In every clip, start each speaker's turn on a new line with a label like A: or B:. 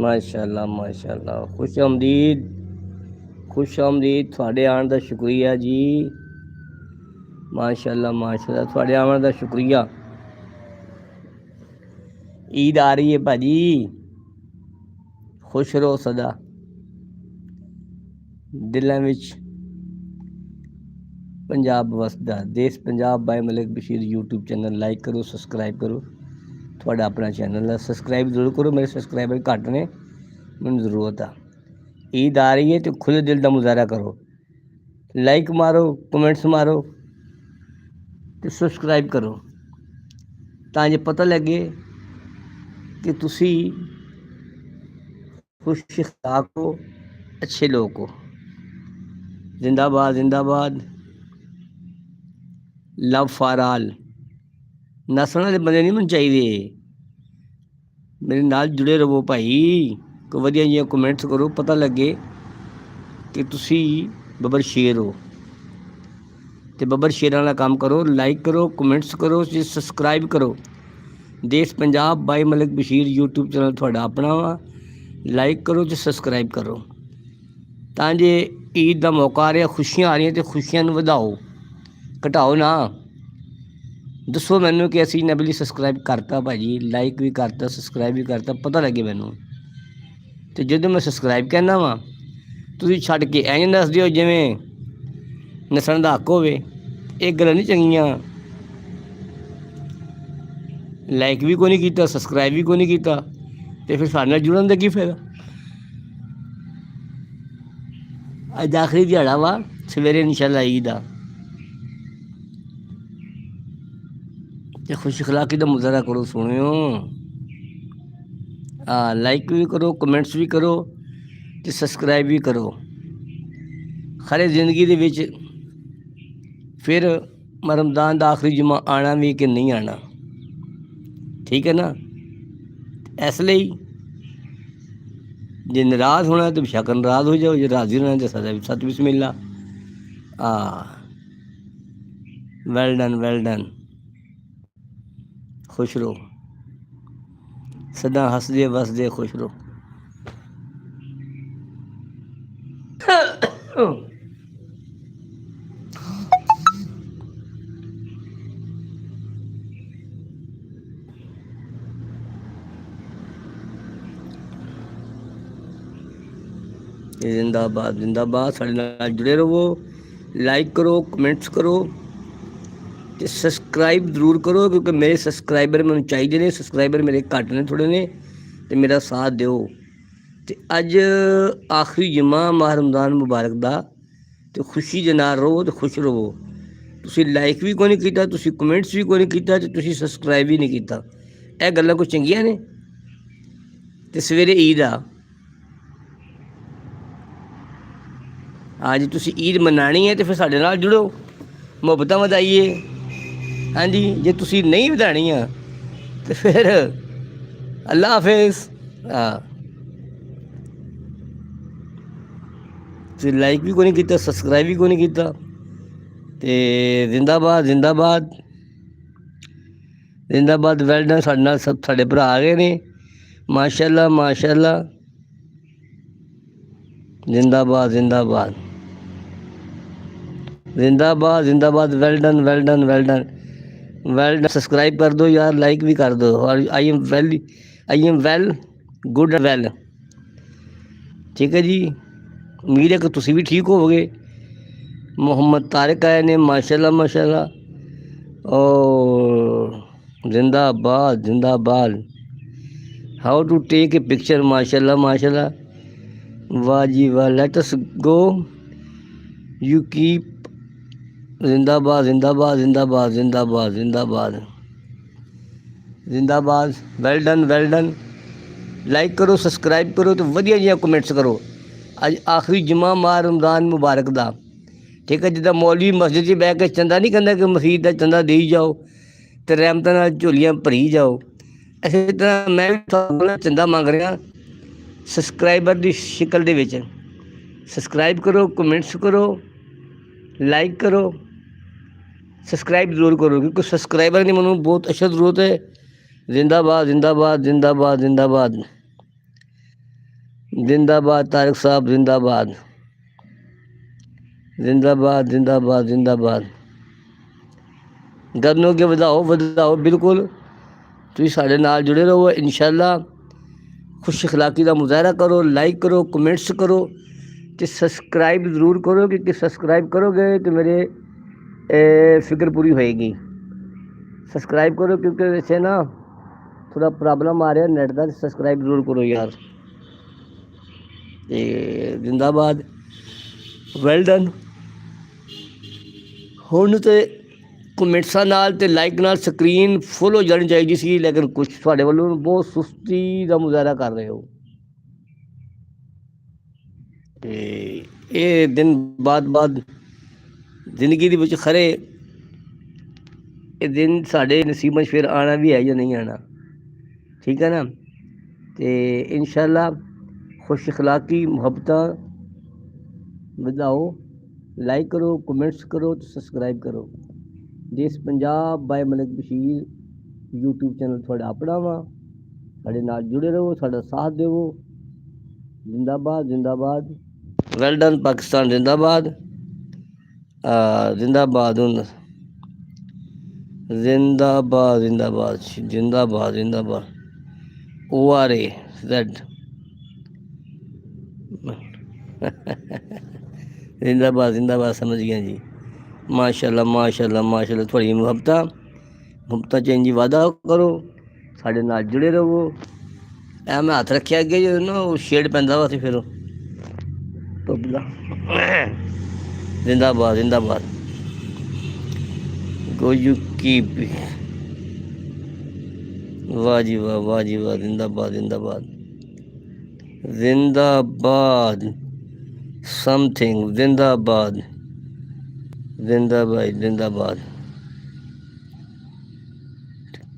A: माशाअल्लाह माशाअल्लाह खुश आमदीद थोड़े आने का शुक्रिया जी। माशाअल्लाह थोड़े आने का शुक्रिया। ईद आ रही है भाजी, खुश रहो सदा। दिलों विच पंजाब वसदा। देश Punjab by Malik Bashir YouTube channel like करो, सबसक्राइब करो। थोड़ा अपना चैनल है, सबसक्राइब जरूर करो। मेरे सबसक्राइबर घट ने, मैनूं जरूरत आ। ईद आ रही है तो खुले दिल का मुजाहरा करो, लाइक मारो, कमेंट्स मारो तो सबसक्राइब करो, ताकि पता लगे कि तुसी खुश अखलाक हो, अच्छे लोग हो। जिंदाबाद जिंदाबाद, लव फॉर ऑल। नस्ल वाले बंदे नहीं मैनूं चाहिए, मेरे नाल जुड़े रहो भाई। कोई वधिया जिहियां कमेंट्स करो, पता लगे कि तुसी बब्बर शेर हो। तो बब्बर शेरां वाला काम करो, लाइक करो, कमेंट्स करो, सबसक्राइब करो। देश Punjab by Malik Bashir YouTube channel थोड़ा अपना वा, लाइक करो तो सबसक्राइब करो, तां जे ईद का मौका आ रहा, खुशियां आ रही तो खुशियां वधाओ, घटाओ ना। दसो मैनू कि असी नबली सबसक्राइब करता भाजी, लाइक भी करता, सबसक्राइब भी करता, पता लगे मैनू। तो जो मैं सबसक्राइब कहना वा, तुसीं छड्ड के इंज नस दिओ जिवें नस्सण दा हक होवे। ये गल्लां नहीं चंगियां। लाइक भी कोई नहीं कीता, सबसक्राइब भी कोई नहीं कीता, तो फिर साडे नाल जुड़न दा की फायदा। अज आखिरी दिहाड़ा वा, सवेरे इंशाअल्लाह ईद आ। ते खुश अखलाकी का मुजाहरा करो सोनियो। लाइक भी करो, कमेंट्स भी करो, तो सबसक्राइब भी करो। खरे जिंदगी दे विच फिर रमज़ान का आखिरी जुम्मा आना भी कि नहीं आना, ठीक है ना। इसलिए जे नाराज़ होना तो बेशक नाराज़ हो जाओ, जो राज़ी होना तो सदा सत बिस्मिल्ला। वेल डन, खुश रहो सदा, हसदे वसदे खुश रहो। जिंदाबाद जिंदाबाद, साढ़े नाल जुड़े रहो, लाइक करो, कमेंट्स करो, तो सबसक्राइब जरूर करो, क्योंकि मेरे सबसक्राइबर मैं चाहिए ने। सबसक्राइबर मेरे घट ने, थोड़े ने, तो मेरा साथ दो। तो अज आखिरी जुम्मा माह रमज़ान मुबारक दा, तो खुशी दे नाल रहो, तो खुश रहो। तुसीं लाइक भी कोई नहीं कीता, तुसीं कमेंट्स भी कोई नहीं कीता, तो तुसीं सबसक्राइब भी नहीं कीता। यह गल्लां कोई चंगियां ने। तो सवेरे ईद आ, जी तुसीं ईद मनानी है तो फिर साडे नाल जुड़ो, मुहब्बतां वधाइए। हाँ जी, जे तुसीं नहीं वधानी है तो फिर अल्लाह हाफिज़। तुसीं लाइक भी कोई नहीं कीता, सबसक्राइब भी कोई नहीं कीता, ते जिंदाबाद जिंदाबाद जिंदाबाद। वेल डन, साडे नाल सब साडे भरा आ गए ने, माशाअल्लाह माशाअल्लाह। जिंदाबाद जिंदाबाद जिंदाबाद जिंदाबाद। Well done well done well done well done. Subscribe कर दो यार, लाइक भी कर दो। और I am well good well, ठीक है जी। उम्मीद है कि तुसीं भी ठीक होवोगे। मोहम्मद तारिक आए ने, माशाअल्लाह माशाअल्लाह। और जिंदाबाद जिंदाबाद। How to take a picture, माशाअल्लाह माशाअल्लाह। वाह जी वाह, let us go, you keep. जिंदाबाद जिंदाबाद जिंदाबाद जिंदाबाद जिंदाबाद जिंदाबाद। Well done. लाइक करो, सबसक्राइब करो, तो वधिया जिहियां कमेंट्स करो। अज आखिरी जुम्मा माह रमज़ान मुबारक दा, ठीक है। जिद्दां मौलवी मस्जिद च बह के चंदा नहीं कहंदा कि मसीत का चंदा देई जाओ तो रहमतां नाल झोलियां भरी जाओ, इस तरह मैं भी तुहाडे चंदा मंग रहा सबसक्राइबर की शिकल दे विच। सबसक्राइब करो, कमेंट्स करो, लाइक करो, सबसक्राइब जरूर करो, क्योंकि सबसक्राइबर की मैनूं बहुत अच्छा जरूरत है। जिंदाबाद जिंदाबाद जिंदाबाद जिंदाबाद। जिंदाबाद तारिक साहब, जिंदाबाद जिंदाबाद जिंदाबाद जिंदाबाद। गल ਨੂੰ ਅੱਗੇ ਵਧਾਓ ਵਧਾਓ, ਬਿਲਕੁਲ ਤੁਸੀਂ ਸਾਡੇ ਨਾਲ ਜੁੜੇ ਰਹੋ। ਇਨਸ਼ਾਅੱਲਾ ਖੁਸ਼ ਅਖਲਾਕੀ ਦਾ ਮੁਜ਼ਾਹਰਾ ਕਰੋ, ਲਾਈਕ ਕਰੋ, ਕਮੈਂਟਸ ਕਰੋ ਅਤੇ ਸਬਸਕ੍ਰਾਈਬ ਜ਼ਰੂਰ ਕਰੋ, ਕਿਉਂਕਿ ਸਬਸਕ੍ਰਾਈਬ ਕਰੋਗੇ ਤਾਂ ਮੇਰੇ ਫਿਕਰ ਪੂਰੀ ਹੋਏਗੀ। ਸਬਸਕ੍ਰਾਈਬ ਕਰੋ, ਕਿਉਂਕਿ ਵੈਸੇ ਨਾ ਥੋੜ੍ਹਾ ਪ੍ਰੋਬਲਮ ਆ ਰਿਹਾ ਨੈੱਟ ਦਾ, ਸਬਸਕ੍ਰਾਈਬ ਜ਼ਰੂਰ ਕਰੋ ਯਾਰ। ਅਤੇ ਜ਼ਿੰਦਾਬਾਦ, ਵੈਲ ਡਨ। ਹੁਣ ਤਾਂ ਕਮੈਂਟਸਾਂ ਨਾਲ ਅਤੇ ਲਾਈਕ ਨਾਲ ਸਕਰੀਨ ਫੁੱਲ ਹੋ ਜਾਣੀ ਚਾਹੀਦੀ ਸੀ, ਲੇਕਿਨ ਕੁਛ ਤੁਹਾਡੇ ਵੱਲੋਂ ਬਹੁਤ ਸੁਸਤੀ ਦਾ ਮੁਜ਼ਾਹਰਾ ਕਰ ਰਹੇ ਹੋ। ਅਤੇ ਇਹ ਦਿਨ ਬਾਅਦ ਜ਼ਿੰਦਗੀ ਦੇ ਵਿੱਚ ਖਰੇ ਇਹ ਦਿਨ ਸਾਡੇ ਨਸੀਬਾਂ 'ਚ ਫਿਰ ਆਉਣਾ ਵੀ ਹੈ ਜਾਂ ਨਹੀਂ ਆਉਣਾ, ਠੀਕ ਹੈ ਨਾ। ਅਤੇ ਇਨਸ਼ਾਅੱਲਾ ਖੁਸ਼ ਅਖਲਾਕੀ ਮੁਹੱਬਤਾਂ ਵਧਾਓ, ਲਾਈਕ ਕਰੋ, ਕਮੈਂਟਸ ਕਰੋ ਅਤੇ ਸਬਸਕ੍ਰਾਈਬ ਕਰੋ। ਦੇਸ਼ Punjab by Malik Bashir YouTube channel ਤੁਹਾਡਾ ਆਪਣਾ ਵਾ, ਸਾਡੇ ਨਾਲ ਜੁੜੇ ਰਹੋ, ਸਾਡਾ ਸਾਥ ਦੇਵੋ। ਜ਼ਿੰਦਾਬਾਦ ਜ਼ਿੰਦਾਬਾਦ, ਵੈਲ ਡਨ ਪਾਕਿਸਤਾਨ, ਜ਼ਿੰਦਾਬਾਦ ਜ਼ਿੰਦਾਬਾਦ। ਹੁਣ ਜ਼ਿੰਦਾਬਾਦ ਜ਼ਿੰਦਾਬਾਦ ਜ਼ਿੰਦਾਬਾਦ ਜ਼ਿੰਦਾਬਾਦ। ORAZ ਜ਼ਿੰਦਾਬਾਦ ਜ਼ਿੰਦਾਬਾਦ, ਸਮਝ ਗਿਆ ਜੀ। ਮਾਸ਼ਾਅੱਲਾ ਮਾਸ਼ਾਅੱਲਾ ਮਾਸ਼ਾਅੱਲਾ, ਤੁਹਾਡੀਆਂ ਮੁਹੱਬਤਾਂ 'ਚ ਇੰਝ ਵਾਧਾ ਕਰੋ, ਸਾਡੇ ਨਾਲ ਜੁੜੇ ਰਹੋ। ਐ ਮੈਂ ਹੱਥ ਰੱਖਿਆ ਅੱਗੇ ਜਦੋਂ ਨਾ ਉਹ ਸ਼ੇਡ ਪੈਂਦਾ ਵਾ, ਫਿਰ ਧੁੱਪ ਦਾ। ਜ਼ਿੰਦਾਬਾਦ ਜ਼ਿੰਦਾਬਾਦ, ਗੋ ਯੂ ਕੀਪ, ਵਾਹ ਜੀ ਵਾਹ, ਵਾਹ ਜੀ ਵਾਹ, ਜ਼ਿੰਦਾਬਾਦ ਜ਼ਿੰਦਾਬਾਦ ਜ਼ਿੰਦਾਬਾਦ, ਸਮਥਿੰਗ, ਜ਼ਿੰਦਾਬਾਦ ਜ਼ਿੰਦਾਬਾਦ ਜ਼ਿੰਦਾਬਾਦ।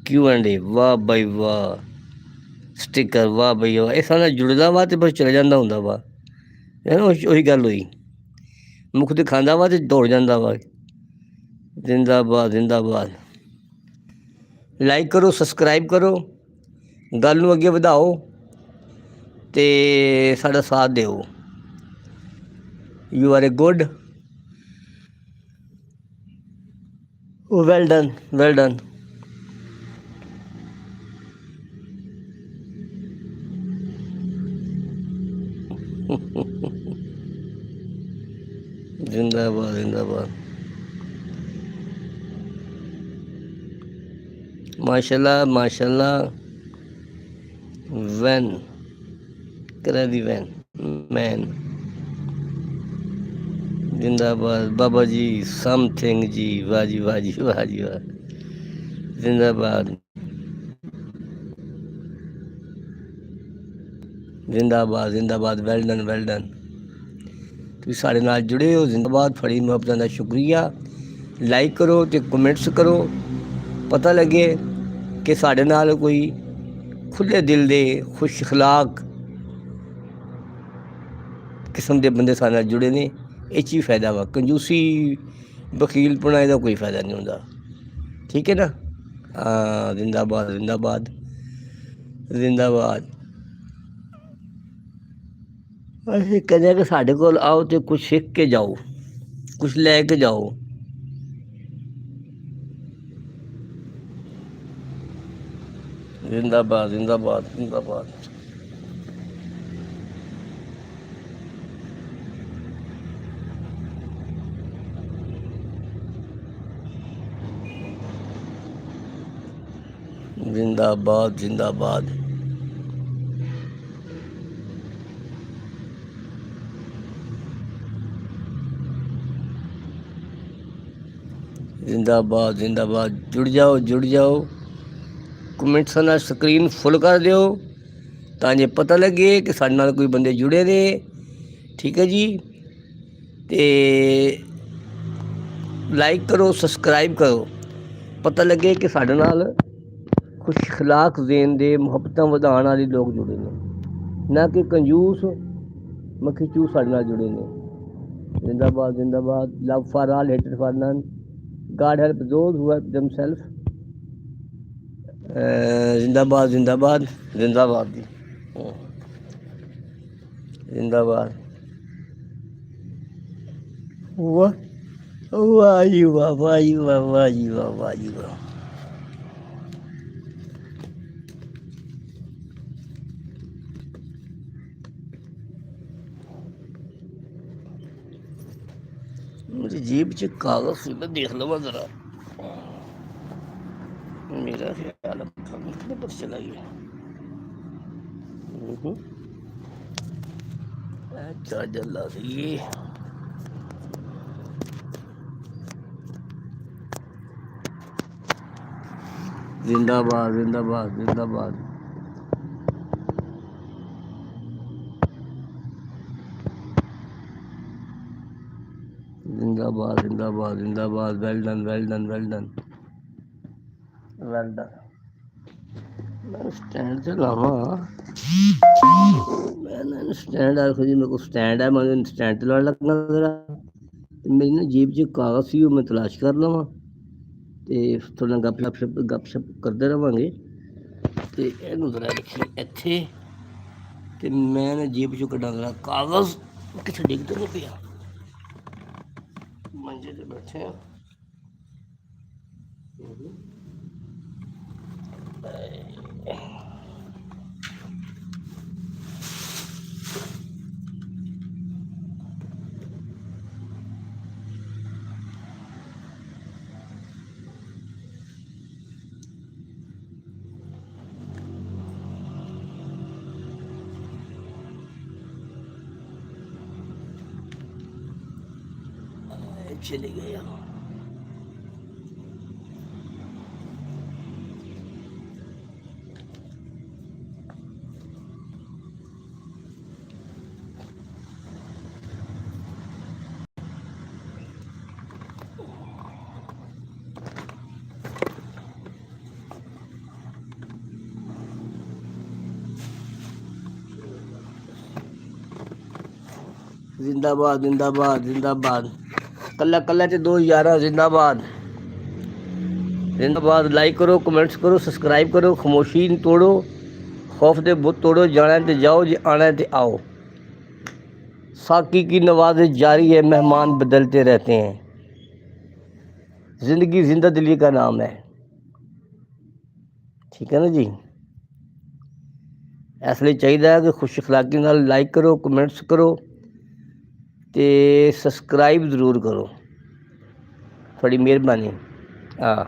A: Q&A, ਵਾਹ ਬਾਈ ਵਾਹ, ਸਟਿੱਕਰ, ਵਾਹ ਬਈ ਵਾਹ। ਇਹ ਸਾਡਾ ਜੁੜਦਾ ਵਾ ਅਤੇ ਬਸ ਚਲੇ ਜਾਂਦਾ ਹੁੰਦਾ ਵਾ, ਉਹੀ ਗੱਲ ਹੋਈ, ਮੁੱਖ ਦਿਖਾਉਂਦਾ ਵਾ ਅਤੇ ਦੌੜ ਜਾਂਦਾ ਵਾ। ਜ਼ਿੰਦਾਬਾਦ ਜ਼ਿੰਦਾਬਾਦ, ਲਾਈਕ ਕਰੋ, ਸਬਸਕ੍ਰਾਈਬ ਕਰੋ, ਗੱਲ ਨੂੰ ਅੱਗੇ ਵਧਾਓ ਅਤੇ ਸਾਡਾ ਸਾਥ ਦਿਓ। You are a good, well done well done. ਜ਼ਿੰਦਾਬਾਦ ਜ਼ਿੰਦਾਬਾਦ, ਮਾਸ਼ਾਅੱਲਾ ਮਾਸ਼ਾਅੱਲਾ। ਵੈਨ ਕਰਾਂ ਦੀ ਵੈਨ ਮੈਨ, ਜ਼ਿੰਦਾਬਾਦ ਬਾਬਾ ਜੀ, ਸਮਥਿੰਗ ਜੀ, ਵਾਹ ਜੀ ਵਾਹ ਜੀ ਵਾਹ ਜੀ ਵਾਹ, ਜ਼ਿੰਦਾਬਾਦ ਜ਼ਿੰਦਾਬਾਦ ਜ਼ਿੰਦਾਬਾਦ, ਵੈਲ ਡਨ ਵੈਲ ਡਨ। ਤੁਸੀਂ ਸਾਡੇ ਨਾਲ ਜੁੜੇ ਹੋ, ਜ਼ਿੰਦਾਬਾਦ। ਤੁਹਾਡੀ ਮੁਹੱਬਤਾਂ ਦਾ ਸ਼ੁਕਰੀਆ। ਲਾਈਕ ਕਰੋ ਅਤੇ ਕਮੈਂਟਸ ਕਰੋ, ਪਤਾ ਲੱਗੇ ਕਿ ਸਾਡੇ ਨਾਲ ਕੋਈ ਖੁੱਲ੍ਹੇ ਦਿਲ ਦੇ ਖੁਸ਼ ਅਖਲਾਕ ਕਿਸਮ ਦੇ ਬੰਦੇ ਸਾਡੇ ਨਾਲ ਜੁੜੇ ਨੇ। ਇਹ 'ਚ ਵੀ ਫਾਇਦਾ ਵਾ, ਕੰਜੂਸੀ ਵਕੀਲਪੁਣਾ ਇਹਦਾ ਕੋਈ ਫਾਇਦਾ ਨਹੀਂ ਹੁੰਦਾ, ਠੀਕ ਹੈ ਨਾ। ਹਾਂ, ਜ਼ਿੰਦਾਬਾਦ ਜ਼ਿੰਦਾਬਾਦ ਜ਼ਿੰਦਾਬਾਦ। ਅਸੀਂ ਕਹਿੰਦੇ ਕਿ ਸਾਡੇ ਕੋਲ ਆਓ ਅਤੇ ਕੁਛ ਸਿੱਖ ਕੇ ਜਾਓ, ਕੁਛ ਲੈ ਕੇ ਜਾਓ। ਜ਼ਿੰਦਾਬਾਦ ਜ਼ਿੰਦਾਬਾਦ ਜ਼ਿੰਦਾਬਾਦ। ਜ਼ਿੰਦਾਬਾਦ ਜ਼ਿੰਦਾਬਾਦ। ਜ਼ਿੰਦਾਬਾਦ ਜ਼ਿੰਦਾਬਾਦ, ਜੁੜ ਜਾਓ ਜੁੜ ਜਾਓ, ਕਮੈਂਟਸਾਂ ਨਾਲ ਸਕਰੀਨ ਫੁੱਲ ਕਰ ਦਿਓ ਤਾਂ ਜੇ ਪਤਾ ਲੱਗੇ ਕਿ ਸਾਡੇ ਨਾਲ ਕੋਈ ਬੰਦੇ ਜੁੜੇ ਨੇ, ਠੀਕ ਹੈ ਜੀ। ਅਤੇ ਲਾਈਕ ਕਰੋ, ਸਬਸਕ੍ਰਾਈਬ ਕਰੋ, ਪਤਾ ਲੱਗੇ ਕਿ ਸਾਡੇ ਨਾਲ ਖੁਸ਼ ਅਖਲਾਕ ਜ਼ੇਨ ਦੇ ਮੁਹੱਬਤਾਂ ਵਧਾਉਣ ਵਾਲੇ ਲੋਕ ਜੁੜੇ ਨੇ, ਨਾ ਕਿ ਕੰਜੂਸ ਮੱਖੀ ਚੂਸ ਸਾਡੇ ਨਾਲ ਜੁੜੇ ਨੇ। ਜ਼ਿੰਦਾਬਾਦ ਜ਼ਿੰਦਾਬਾਦ, love for all, hated for none, God help those who help themselves। ਜ਼ਿੰਦਾਬਾਦ ਜ਼ਿੰਦਾਬਾਦ ਜ਼ਿੰਦਾਬਾਦ ਜੀ। जिंदाबाद। वाह वाह जी वाह, वाह जी वाह, वाह जी वाह, वाह जी वाह। मेरी जेब च कागज सी, मैं देख लवा जरा। मेरा ख्याल है पता नहीं कितने पर चला गया। चार्जर ला दिए। जिंदाबाद जिंदाबाद जिंदाबाद। जिंदाबाद जिंदाबाद जिंदाबाद। Well done well done well done well done. मैं स्टैंड से लावा, मैं स्टैंड आखो जी, मेरे को स्टैंड है, मैं स्टैंड ते लाने लगा जरा। मेरी ना जेब च कागज सी, मैं तलाश कर लवा ते थोड़े नाल गपशप करते रवांगे। ते इहनूं जरा रखी इत्थे, ते मैं ना जेब चों कड्ढां जरा कागज, कित्थे डिग ते नहीं पिया। मंजे ते बैठे हैं। चले गया। जिंदाबाद जिंदाबाद जिंदाबाद। कल्ला कल्ला च 2011 जिंदाबाद जिंदाबाद। लाइक करो, कमेंट्स करो, सब्सक्राइब करो। खामोशी तोड़ो, खौफ दे बुत तोड़ो। जाना ते जाओ, जे आना ते आओ। साकी की नवाज़ जारी है, मेहमान बदलते रहते हैं। जिंदगी जिंदा दिली का नाम है। ठीक है ना जी। इसलिए चाहिए कि खुश अखलाकी नाल लाइक करो, कमेंट्स करो ते सब्सक्राइब जरूर करो। थोड़ी मेहरबानी। हाँ,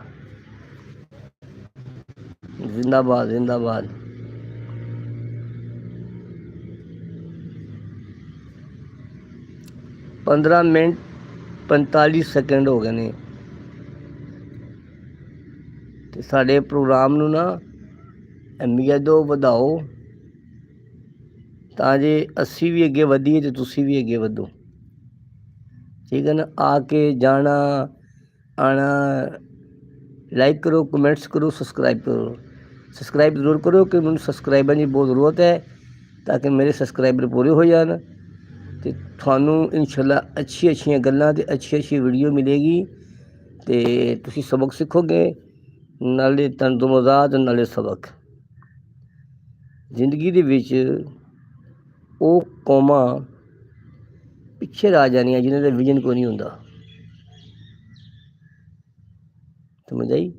A: जिंदाबाद जिंदाबाद। पंद्रह मिनट 45 सेकंड हो गए ने ते साडे प्रोग्राम नूं ना अहमियत दो, ਵਧਾਓ ਤਾਂ ਜੇ ਅਸੀਂ ਵੀ ਅੱਗੇ ਵਧੀਏ ਤੇ ਤੁਸੀਂ ਵੀ ਅੱਗੇ ਵਧੋ। ਠੀਕ ਹੈ ਨਾ। ਆ ਕੇ ਜਾਣਾ ਆਣਾ, ਲਾਈਕ ਕਰੋ, ਕਮੈਂਟਸ ਕਰੋ, ਸਬਸਕ੍ਰਾइब ਕਰੋ। ਸਬਸਕ੍ਰਾइब ਜ਼ਰੂਰ ਕਰੋ ਕਿ ਮੈਨੂੰ ਸਬਸਕ੍ਰਾਈਬਰਾਂ ਦੀ ਬਹੁਤ ਜ਼ਰੂਰਤ ਹੈ, ਤਾਂ ਕਿ ਮੇਰੇ ਸਬਸਕ੍ਰਾਈਬਰ ਪੂਰੇ ਹੋ ਜਾਣ ਤੇ ਤੁਹਾਨੂੰ ਇਨਸ਼ਾਅੱਲਾ ਅੱਛੀਆਂ ਗੱਲਾਂ ਤੇ ਅੱਛੀ ਵੀਡੀਓ ਮਿਲੇਗੀ ਤੇ ਤੁਸੀਂ ਸਬਕ ਸਿੱਖੋਗੇ, ਨਾਲੇ ਤੰਦਰੁਸਤ ਨਾਲੇ ਸਬਕ। ਜ਼ਿੰਦਗੀ ਦੇ ਵਿੱਚ ਉਹ ਕੌਮਾਂ ਪਿੱਛੇ ਰਹਿ ਜਾਣੀਆਂ ਜਿਨ੍ਹਾਂ ਦਾ ਵਿਜ਼ਨ ਕੋਈ ਨਹੀਂ ਹੁੰਦਾ। ਸਮਝ ਆਈ।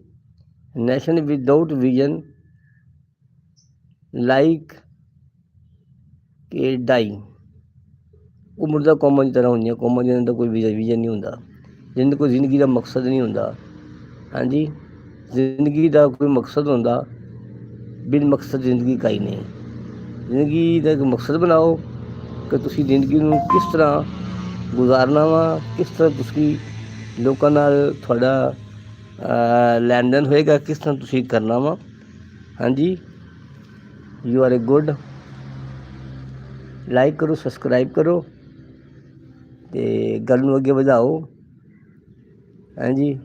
A: ਨੈਸ਼ਨ ਵਿਦਆਊਟ ਵਿਜ਼ਨ ਲਾਈਕ ਕਿ ਡਾਈ। ਉਹ ਮੁਰਦਾ ਕੌਮਾਂ ਦੀ ਤਰ੍ਹਾਂ ਹੁੰਦੀਆਂ, ਕੌਮਾਂ ਜਿਹਨਾਂ ਦਾ ਕੋਈ ਵਿਜ਼ਨ ਨਹੀਂ ਹੁੰਦਾ, ਜਿਹਨਾਂ ਦਾ ਕੋਈ ਜ਼ਿੰਦਗੀ ਦਾ ਮਕਸਦ ਨਹੀਂ ਹੁੰਦਾ। ਹਾਂਜੀ, ਜ਼ਿੰਦਗੀ ਦਾ ਕੋਈ ਮਕਸਦ ਹੁੰਦਾ, ਬਿਨ ਮਕਸਦ ਜ਼ਿੰਦਗੀ ਕਾਈ ਨਹੀਂ। ਜ਼ਿੰਦਗੀ ਦਾ ਇੱਕ ਮਕਸਦ ਬਣਾਓ ਕਿ ਤੁਸੀਂ ਜ਼ਿੰਦਗੀ ਨੂੰ ਕਿਸ ਤਰ੍ਹਾਂ ਗੁਜ਼ਾਰਨਾ ਵਾ, ਕਿਸ ਤਰ੍ਹਾਂ ਤੁਸੀਂ ਲੋਕਾਂ ਨਾਲ ਤੁਹਾਡਾ ਲੈਣ ਦੇਣ ਹੋਏਗਾ, ਕਿਸ ਤਰ੍ਹਾਂ ਤੁਸੀਂ ਕਰਨਾ ਵਾ। ਹਾਂਜੀ, you are a good. Like ਕਰੋ, ਸਬਸਕ੍ਰਾਈਬ ਕਰੋ ਤੇ ਗੱਲ ਨੂੰ ਅੱਗੇ ਵਧਾਓ। ਹਾਂਜੀ,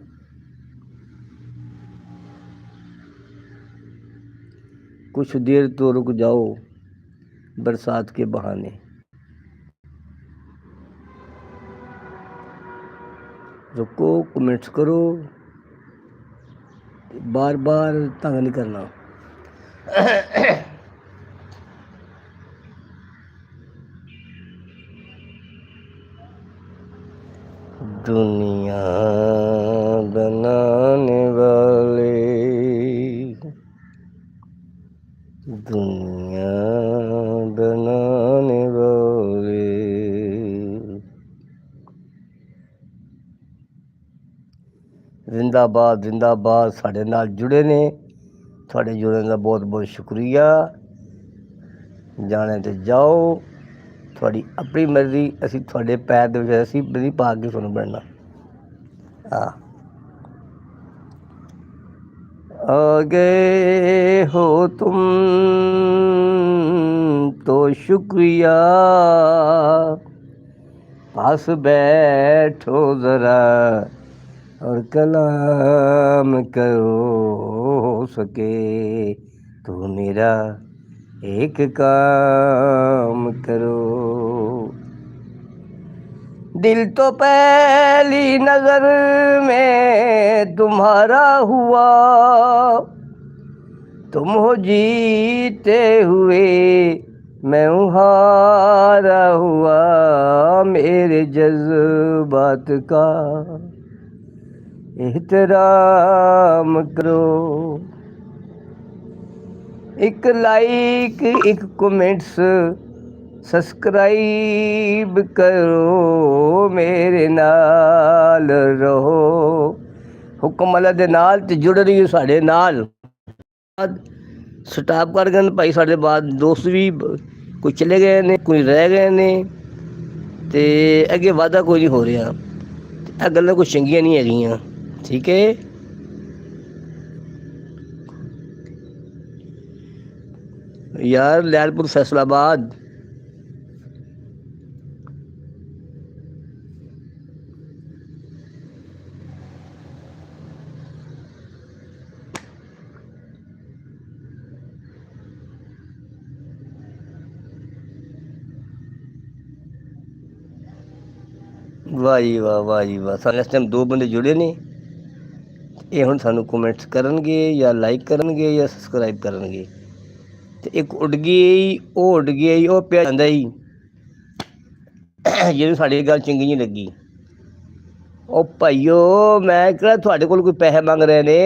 A: कुछ देर तो रुक जाओ बरसात के बहाने। रुको, कमेंट्स करो, बार बार तंग नहीं करना। दुनिया बनाने वाले, दुनिया बनाने वाले। जिंदाबाद जिंदाबाद, साढ़े नाल जुड़े ने, थोड़े जुड़ने का बहुत बहुत शुक्रिया। जाने तो जाओ, थोड़ी अपनी मर्जी, असी थोड़े पैर दे विच असी नहीं पा के तुहानूं बनना। आ गए हो तुम तो शुक्रिया, पास बैठो ज़रा और कलाम करो, सके तो मेरा एक काम करो। दिल तो पहली नजर में तुम्हारा हुआ, तुम हो जीते हुए, मैं हूँ हारा हुआ। मेरे जज्बात का एहतराम करो। एक लाइक, एक कमेंट्स, सब्सक्राइब करो, मेरे नाल रहो। हुक्म अल्लाह दे नाल ते जुड़ रही साढ़े नाल। स्टाफ कर गए भाई, साढ़े बाद दोस्त भी कोई चले गए ने, कोई रह गए ने, ते अगे वादा कोई नहीं हो रहा। ਇਹ ਗੱਲਾਂ ਕੋਈ ਚੰਗੀਆਂ नहीं ਹੈਗੀਆਂ, ठीक है। यार लैलपुर फैसलाबाद, वाह जी वाह, वाह जी वाह। सारे इस टाइम 2 बंदे जुड़े ने, ये हुण सानू कमेंट्स करनगे या लाइक करनगे या सबसक्राइब करनगे। ते एक उड़ गई, वो उड़ गई, वो पिया जांदा ही ਜਿਹਨੂੰ ਸਾਡੀ ਗੱਲ ਚੰਗੀ ਨਹੀਂ ਲੱਗੀ। ਉਹ ਭਾਈਓ, ਮੈਂ ਕਿਹੜਾ ਤੁਹਾਡੇ ਕੋਲ ਕੋਈ ਪੈਸੇ ਮੰਗ ਰਹੇ ਨੇ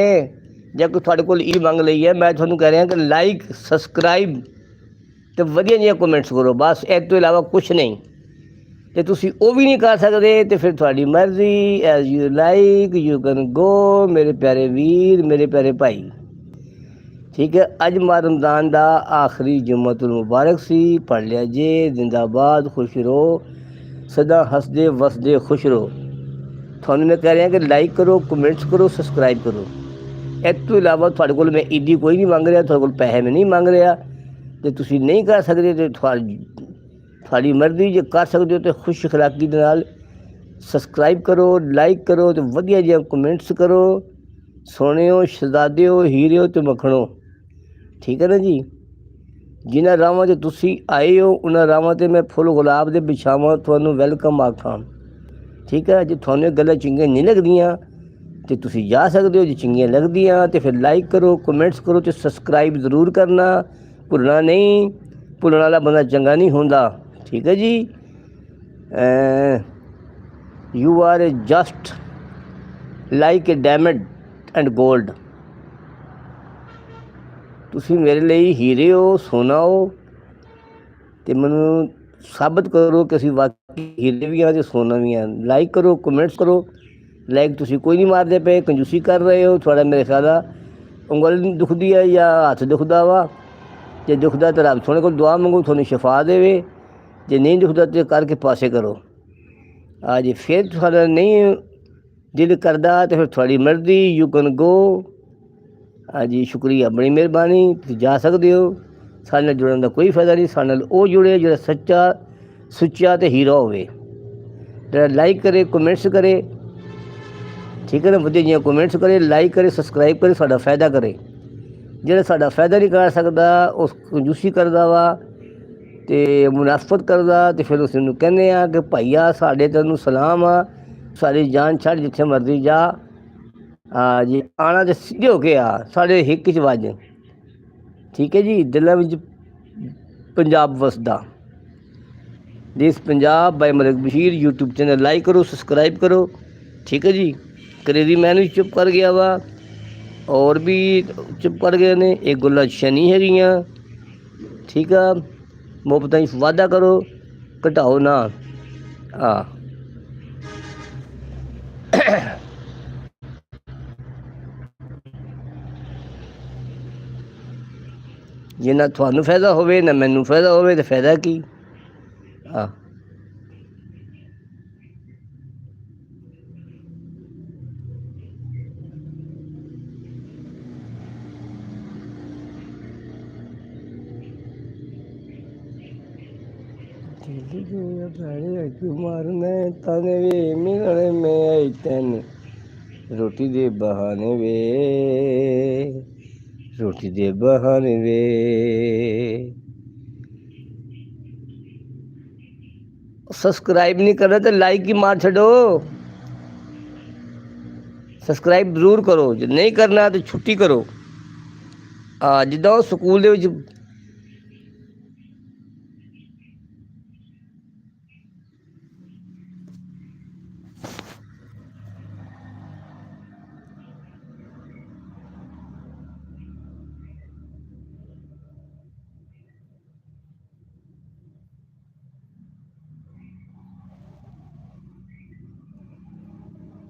A: ਜਾਂ ਕੋਈ ਤੁਹਾਡੇ ਕੋਲ ਇਹ ਮੰਗ ਲਈ ਹੈ। ਮੈਂ ਤੁਹਾਨੂੰ ਕਹਿ ਰਿਹਾ ਕਿ ਲਾਈਕ, ਸਬਸਕ੍ਰਾਈਬ ਤੇ ਵਧੀਆ ਜਿਹੀਆਂ ਕਮੈਂਟਸ ਕਰੋ, ਬਸ ਇਸ ਤੋਂ ਇਲਾਵਾ ਕੁਛ ਨਹੀਂ। ਤੇ ਤੁਸੀਂ ਉਹ ਵੀ ਨਹੀਂ ਕਰ ਸਕਦੇ ਤੇ ਫਿਰ ਤੁਹਾਡੀ ਮਰਜ਼ੀ, as you like you can go. ਮੇਰੇ ਪਿਆਰੇ ਵੀਰ, ਮੇਰੇ ਪਿਆਰੇ ਭਾਈ, ठीक है। अज माह रमज़ान का आखिरी जुम्मतुल मुबारक सी, पढ़ लिया जे। जिंदाबाद, खुश रहो, सदा हसदे वसदे खुश रहो। थानू मैं कह रहा कि लाइक करो, कमेंट्स करो, सबसक्राइब करो। इस तो इलावा थोड़े कोल मैं ईदी कोई नहीं मंग रहा, थोड़े कोल पैसे मैं नहीं मंग रहा। तो तुसी नहीं कर सकते तो थोड़ी मर्जी, जो कर सकते हो तो खुश अखलाकी दे नाल सबसक्राइब करो, लाइक करो, तो वधिया जिहा कमेंट्स करो। सोनियो, शहजादियो, हीरियो तो मखणो, ठीक है ना जी। जिन्हां रावां ते तुसी आए हो, उन्हां रावां ते मैं फुल गुलाब दे बिछावां तुहानूं वैलकम आखां, ठीक है। जे तुहानूं गल्लां चंगियां नहीं लगदियां तो तुसी जा सकते हो, जे चंगियां लगदियां तो फिर लाइक करो, कमेंट्स करो, तो सबसक्राइब जरूर करना, भुलना नहीं। भुलण वाला बंदा चंगा नहीं होंदा, ठीक है जी। You are just like a diamond and gold. ਤੁਸੀਂ ਮੇਰੇ ਲਈ ਹੀਰੇ ਹੋ, ਸੋਨਾ ਹੋ, ਤੇ ਮੈਨੂੰ ਸਾਬਤ ਕਰੋ ਕਿ ਅਸੀਂ ਵਾਕਈ ਹੀਰੇ ਵੀ ਹਾਂ ਤੇ ਸੋਨਾ ਵੀ ਹਾਂ। ਲਾਈਕ ਕਰੋ, ਕਮੈਂਟਸ ਕਰੋ। ਲਾਈਕ ਤੁਸੀਂ ਕੋਈ ਨਹੀਂ ਮਾਰਦੇ ਪਏ, ਕੰਜੂਸੀ ਕਰ ਰਹੇ ਹੋ। ਤੁਹਾਡਾ ਮੇਰੇ ਖਿਆਲ ਆ ਉਂਗਲ ਦੁਖਦੀ ਹੈ ਜਾਂ ਹੱਥ ਦੁਖਦਾ ਵਾ। ਜੇ ਦੁਖਦਾ ਤਾਂ ਰੱਬ ਸੋਹਣੇ ਕੋਲ ਦੁਆ ਮੰਗੋ, ਤੁਹਾਨੂੰ ਸ਼ਿਫਾ ਦੇਵੇ। ਜੇ ਨਹੀਂ ਦੁਖਦਾ ਤਾਂ ਕਰਕੇ ਪਾਸੇ ਕਰੋ। ਆ ਜੇ ਫਿਰ ਤੁਹਾਡਾ ਨਹੀਂ ਦਿਲ ਕਰਦਾ ਤਾਂ ਫਿਰ ਤੁਹਾਡੀ ਮਰਜ਼ੀ, ਯੂ ਕੈਨ ਗੋ। हाँ जी, शुक्रिया, बड़ी मेहरबानी। तुसीं जा सकते हो। साडे नाल जुड़न का कोई फायदा नहीं। साडे नाल वो जुड़े जो सच्चा, सुच्चा तो हीरा होवे, जो लाइक करे, कमेंट्स करे, ठीक है ना। वधिया जिहियां कमेंट्स करे, लाइक करे, सबसक्राइब करे, साडा फायदा करे। जिहड़ा साडा फायदा नहीं कर सकदा, उस कंजूसी करदा वा ते मुनाफत करदा, ते फिर उस नूं कहने आ कि भाईया साडे तैनूं सलाम आ, साडी जान छड्ड, जिथे मर्जी जा। हाँ जी, आना तो सीधे हो के आ, साढ़े हिक च वज, ठीक है जी। दिलों में पंजाब वसदा, देश Punjab by Malik Bashir. YouTube channel like करो, सबसक्राइब करो, ਠੀਕ ਹੈ ਜੀ। ਕ੍ਰੇਜ਼ੀ ਮੈਨ ਵੀ ਚੁੱਪ ਕਰ ਗਿਆ ਵਾ, ਔਰ ਵੀ ਚੁੱਪ ਕਰ ਗਏ ਨੇ। ਇਹ ਗੱਲਾਂ ਸ਼ਨੀ ਹੈਗੀਆਂ, ਠੀਕ ਆ। ਮੁਫਤਾਂ 'ਚ ਵਾਧਾ ਕਰੋ, ਘਟਾਓ ਨਾ। ਆ ਜੇ ਨਾ ਤੁਹਾਨੂੰ ਫਾਇਦਾ ਹੋਵੇ ਨਾ ਮੈਨੂੰ ਫਾਇਦਾ ਹੋਵੇ ਤਾਂ ਫਾਇਦਾ ਕੀ ਆ। ਮਾਰਨੇ ਤਾਨੇ ਵੇ ਮਿਲਣੇ ਮੈਂ ਤੈਨੂੰ ਰੋਟੀ ਦੇ ਬਹਾਨੇ ਵੇ, ਰੋਟੀ ਦੇ ਬਹਾਨੇ ਵੇ। ਸਬਸਕ੍ਰਾਈਬ ਨਹੀਂ ਕਰਨਾ ਤੇ ਲਾਈਕ ਹੀ ਮਾਰ ਛੱਡੋ। ਸਬਸਕ੍ਰਾਈਬ ਜ਼ਰੂਰ ਕਰੋ, ਜੇ ਨਹੀਂ ਕਰਨਾ ਤਾਂ ਛੁੱਟੀ ਕਰੋ। ਜਿੱਦਾਂ ਉਹ ਸਕੂਲ ਦੇ ਵਿੱਚ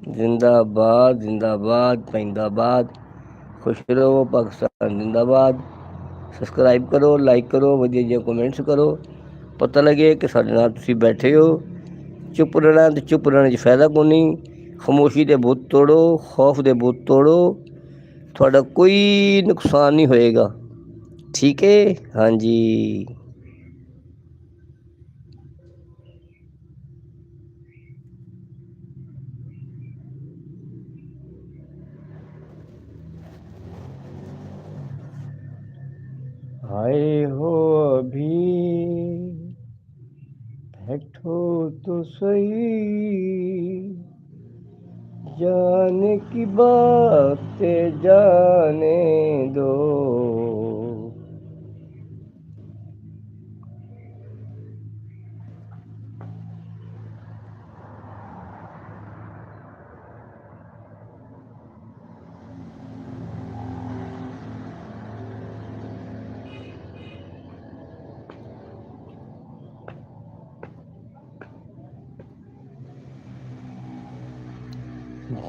A: ਜ਼ਿੰਦਾਬਾਦ ਜ਼ਿੰਦਾਬਾਦ ਪੈਂਦਾਬਾਦ, ਖੁਸ਼ ਰਹੋ ਪਾਕਿਸਤਾਨ ਜ਼ਿੰਦਾਬਾਦ। ਸਬਸਕ੍ਰਾਈਬ ਕਰੋ, ਲਾਈਕ ਕਰੋ, ਵਧੀਆ ਜਿਹੇ ਕਮੈਂਟਸ ਕਰੋ, ਪਤਾ ਲੱਗੇ ਕਿ ਸਾਡੇ ਨਾਲ ਤੁਸੀਂ ਬੈਠੇ ਹੋ। ਚੁੱਪ ਰਹਿਣਾ ਤੇ ਚੁੱਪ ਰਹਿਣ 'ਚ ਫਾਇਦਾ ਕੋਈ ਨਹੀਂ। ਖਾਮੋਸ਼ੀ ਦੇ ਬੁੱਤ ਤੋੜੋ, ਖੌਫ ਦੇ ਬੁੱਤ ਤੋੜੋ, ਤੁਹਾਡਾ ਕੋਈ ਨੁਕਸਾਨ ਨਹੀਂ ਹੋਏਗਾ, ਠੀਕ ਹੈ। ਹਾਂਜੀ। आए हो अभी बैठो तो सही, जाने की बातें जाने दो।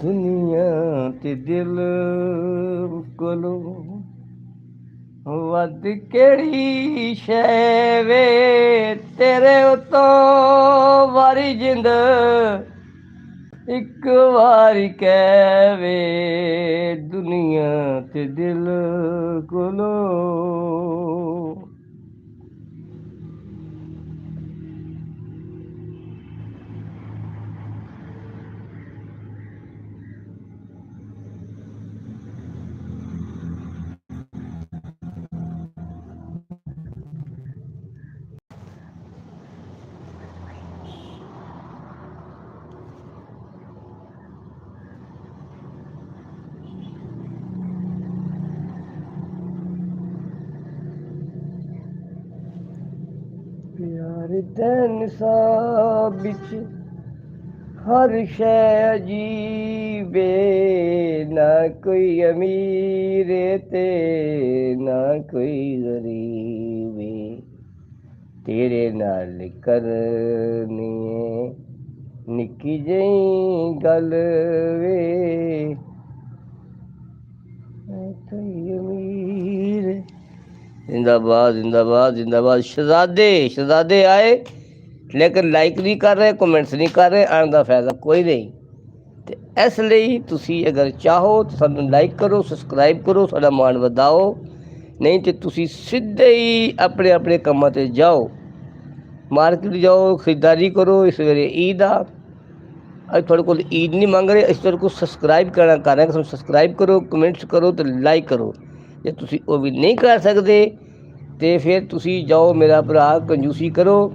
A: दुनिया ते दिल कोलो वध केड़ी शै वे, तेरे उतो वारी जिंद एक वारी कहवे। दुनिया ते दिल कोलो प्यार दे निसाब बिच हर शै अजीब ए, ना कोई अमीर ते ना कोई गरीब ए। तेरे नाल करनी निक्की जेही गल वे, कोई अमीर। जिंदाबाद जिंदाबाद जिंदाबाद। शहजादे आए लेकिन लाइक नहीं कर रहे, कमेंट्स नहीं कर रहे, आने का फायदा कोई नहीं। ਤੇ ਇਸ ਲਈ ਤੁਸੀਂ ਅਗਰ ਚਾਹੋ ਤਾਂ ਸਾਨੂੰ ਲਾਈਕ ਕਰੋ, ਸਬਸਕ੍ਰਾਈਬ ਕਰੋ, ਸਾਡਾ ਮਾਣ ਵਧਾਓ। ਨਹੀਂ ਤਾਂ ਤੁਸੀਂ ਸਿੱਧੇ ਹੀ ਆਪਣੇ ਆਪਣੇ ਕੰਮਾਂ 'ਤੇ ਜਾਓ, ਮਾਰਕੀਟ ਜਾਓ, ਖਰੀਦਦਾਰੀ ਕਰੋ। ਇਸ ਵੇਲੇ ਈਦ ਆ, ਅੱਜ ਤੁਹਾਡੇ ਕੋਲ ਈਦ ਨਹੀਂ ਮੰਗ ਰਹੇ, ਅਸੀਂ ਤੁਹਾਡੇ ਕੋਲ ਸਬਸਕ੍ਰਾਈਬ ਕਰ ਰਹੇ ਹਾਂ। ਸਾਨੂੰ ਸਬਸਕ੍ਰਾਈਬ ਕਰੋ, ਕਮੈਂਟਸ ਕਰੋ ਅਤੇ ਲਾਈਕ ਕਰੋ। ਜੇ ਤੁਸੀਂ ਉਹ ਵੀ ਨਹੀਂ ਕਰ ਸਕਦੇ ਤੇ ਫਿਰ ਤੁਸੀਂ ਜਾਓ ਮੇਰਾ ਭਰਾ, ਕੰਜੂਸੀ ਕਰੋ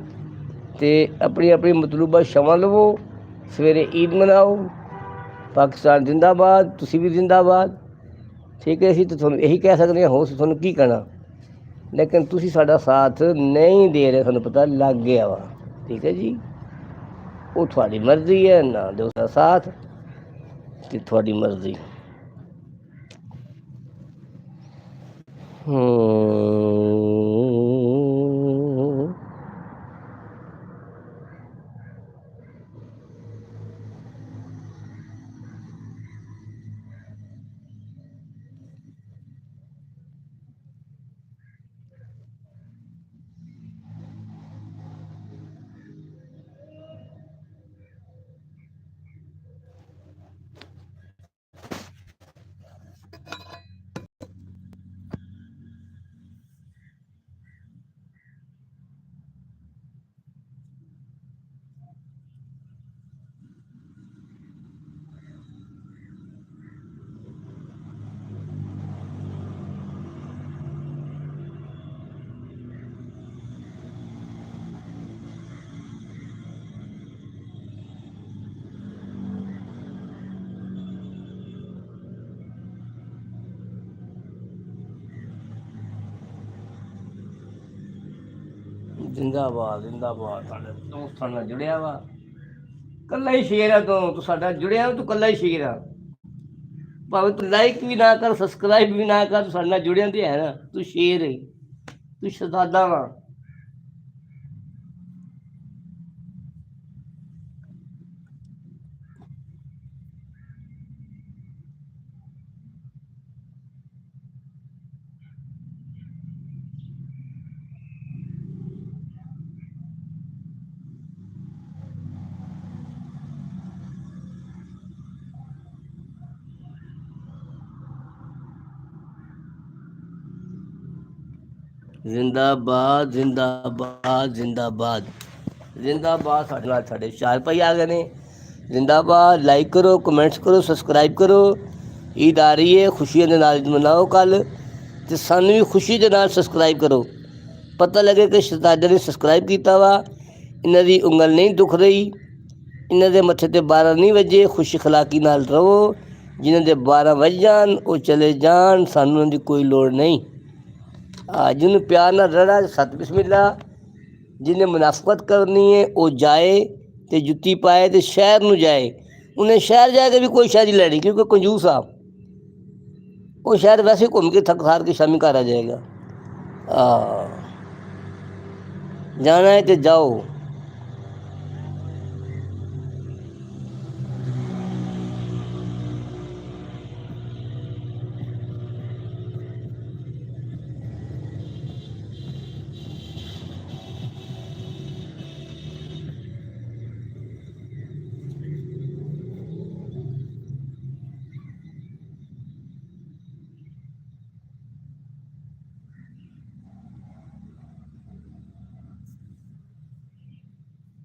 A: ਅਤੇ ਆਪਣੀ ਆਪਣੀ ਮਤਲੂਬਾ ਛਾਵਾਂ ਲਵੋ, ਸਵੇਰੇ ਈਦ ਮਨਾਓ। ਪਾਕਿਸਤਾਨ ਜ਼ਿੰਦਾਬਾਦ, ਤੁਸੀਂ ਵੀ ਜ਼ਿੰਦਾਬਾਦ, ਠੀਕ ਹੈ। ਅਸੀਂ ਤਾਂ ਤੁਹਾਨੂੰ ਇਹੀ ਕਹਿ ਸਕਦੇ ਹਾਂ, ਹੋਰ ਤੁਹਾਨੂੰ ਕੀ ਕਹਿਣਾ। ਲੇਕਿਨ ਤੁਸੀਂ ਸਾਡਾ ਸਾਥ ਨਹੀਂ ਦੇ ਰਹੇ, ਸਾਨੂੰ ਪਤਾ ਲੱਗ ਗਿਆ ਵਾ, ਠੀਕ ਹੈ ਜੀ। ਉਹ ਤੁਹਾਡੀ ਮਰਜ਼ੀ ਹੈ, ਨਾ ਦਿਓ ਸਾਡਾ ਸਾਥ, ਤੇ ਤੁਹਾਡੀ ਮਰਜ਼ੀ। ਹੂੰ ਜ਼ਿੰਦਾਬਾਦ ਜ਼ਿੰਦਾਬਾਦ। ਸਾਡੇ ਦੋਸਤਾਂ ਨਾਲ ਜੁੜਿਆ ਵਾ, ਕੱਲਾ ਹੀ ਸ਼ੇਰ ਆ ਤੂੰ ਸਾਡਾ ਜੁੜਿਆ, ਤੂੰ ਕੱਲਾ ਹੀ ਸ਼ੇਰ ਆ। ਭਾਵੇਂ ਤੂੰ ਲਾਈਕ ਵੀ ਨਾ ਕਰ, ਸਬਸਕ੍ਰਾਈਬ ਵੀ ਨਾ ਕਰ, ਤੂੰ ਸਾਡੇ ਨਾਲ ਜੁੜਿਆ ਤੇ ਹੈ ਨਾ। ਤੂੰ ਸ਼ੇਰ ਹੈ, ਤੂੰ ਸ਼ਹਜ਼ਾਦਾ ਵਾ। ਜ਼ਿੰਦਾਬਾਦ ਜ਼ਿੰਦਾਬਾਦ ਜ਼ਿੰਦਾਬਾਦ ਜ਼ਿੰਦਾਬਾਦ। ਸਾਡੇ ਨਾਲ ਸਾਡੇ 4 ਭਾਈ ਆ ਗਏ ਨੇ। ਜ਼ਿੰਦਾਬਾਦ। ਲਾਈਕ ਕਰੋ, ਕਮੈਂਟਸ ਕਰੋ, ਸਬਸਕ੍ਰਾਈਬ ਕਰੋ। ਈਦ ਆ ਰਹੀ ਹੈ, ਖੁਸ਼ੀਆਂ ਦੇ ਨਾਲ ਮਨਾਓ ਕੱਲ੍ਹ, ਅਤੇ ਸਾਨੂੰ ਵੀ ਖੁਸ਼ੀ ਦੇ ਨਾਲ ਸਬਸਕ੍ਰਾਈਬ ਕਰੋ। ਪਤਾ ਲੱਗੇ ਕਿ ਸ਼ਹਜ਼ਾਦੇ ਨੇ ਸਬਸਕ੍ਰਾਈਬ ਕੀਤਾ ਵਾ, ਇਹਨਾਂ ਦੀ ਉਂਗਲ ਨਹੀਂ ਦੁਖ ਰਹੀ, ਇਹਨਾਂ ਦੇ ਮੱਥੇ 'ਤੇ 12 ਨਹੀਂ ਵੱਜੇ। ਖੁਸ਼ ਅਖਲਾਕੀ ਨਾਲ ਰਹੋ। ਜਿਨ੍ਹਾਂ ਦੇ 12 ਵੱਜ ਜਾਣ ਉਹ ਚਲੇ ਜਾਣ, ਸਾਨੂੰ ਉਹਨਾਂ ਦੀ ਕੋਈ ਲੋੜ ਨਹੀਂ। ਜਿਹਨੂੰ ਪਿਆਰ ਨਾਲ ਰਹਿਣਾ ਸਤ ਬਿਸਮਿਲ੍ਲਾ। ਜਿਹਨੇ ਮੁਨਾਫਕਤ ਕਰਨੀ ਹੈ ਉਹ ਜਾਏ ਅਤੇ ਜੁੱਤੀ ਪਾਏ ਅਤੇ ਸ਼ਹਿਰ ਨੂੰ ਜਾਏ। ਉਹਨੇ ਸ਼ਹਿਰ ਜਾ ਕੇ ਵੀ ਕੋਈ ਸ਼ਹਿਰ ਨਹੀਂ ਲੈਣੀ, ਕਿਉਂਕਿ ਕੰਜੂਸ ਆ ਉਹ। ਸ਼ਹਿਰ ਵੈਸੇ ਘੁੰਮ ਕੇ ਥੱਕ ਹਾਰ ਕੇ ਸ਼ਾਮੀ ਘਰ ਆ ਜਾਏਗਾ। ਜਾਣਾ ਹੈ ਤੇ ਜਾਓ।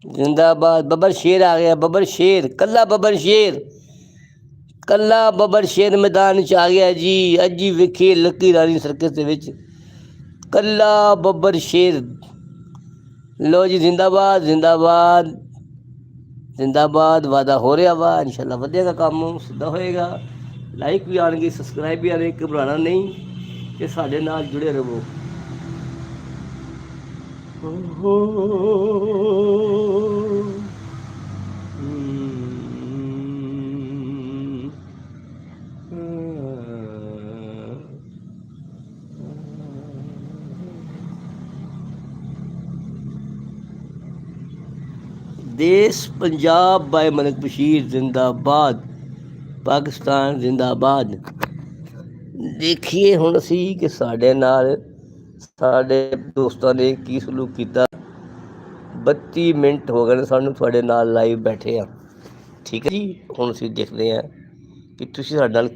A: ਜ਼ਿੰਦਾਬਾਦ। ਬੱਬਰ ਸ਼ੇਰ ਆ ਗਿਆ, ਬੱਬਰ ਸ਼ੇਰ, ਕੱਲਾ ਬੱਬਰ ਸ਼ੇਰ, ਕੱਲਾ ਬੱਬਰ ਸ਼ੇਰ ਮੈਦਾਨ 'ਚ ਆ ਗਿਆ ਜੀ। ਅੱਜ ਹੀ ਵੇਖੀਏ ਲੱਕੀ ਰਾਣੀ ਸਰਕਸ ਦੇ ਵਿੱਚ ਕੱਲਾ ਬੱਬਰ ਸ਼ੇਰ। ਲੋ ਜੀ, ਜ਼ਿੰਦਾਬਾਦ ਜ਼ਿੰਦਾਬਾਦ ਜ਼ਿੰਦਾਬਾਦ। ਵਾਅਦਾ ਹੋ ਰਿਹਾ ਵਾ, ਇਨਸ਼ਾਅੱਲਾ ਵਧੇਗਾ, ਕੰਮ ਸਿੱਧਾ ਹੋਏਗਾ। ਲਾਈਕ ਵੀ ਆਉਣਗੇ, ਸਬਸਕ੍ਰਾਈਬ ਵੀ ਆਉਣਗੇ। ਘਬਰਾਉਣਾ ਨਹੀਂ ਕਿ ਸਾਡੇ ਨਾਲ ਜੁੜੇ ਰਹੋ। ਦੇਸ਼ ਪੰਜਾਬ ਬਾਏ ਮਲਿਕ ਬਸ਼ੀਰ ਜ਼ਿੰਦਾਬਾਦ। ਪਾਕਿਸਤਾਨ ਜ਼ਿੰਦਾਬਾਦ। ਦੇਖੀਏ ਹੁਣ ਅਸੀਂ ਕਿ ਸਾਡੇ ਨਾਲ ਸਾਡੇ ਦੋਸਤਾਂ ਨੇ ਕੀ ਸਲੂਕ ਕੀਤਾ। 32 ਮਿੰਟ ਹੋ ਗਏ ਨੇ ਸਾਨੂੰ ਤੁਹਾਡੇ ਨਾਲ ਲਾਈਵ ਬੈਠੇ ਆ। ਠੀਕ ਹੈ ਜੀ, ਹੁਣ ਅਸੀਂ ਦੇਖਦੇ ਹਾਂ ਕਿ ਤੁਸੀਂ ਸਾਡੇ ਨਾਲ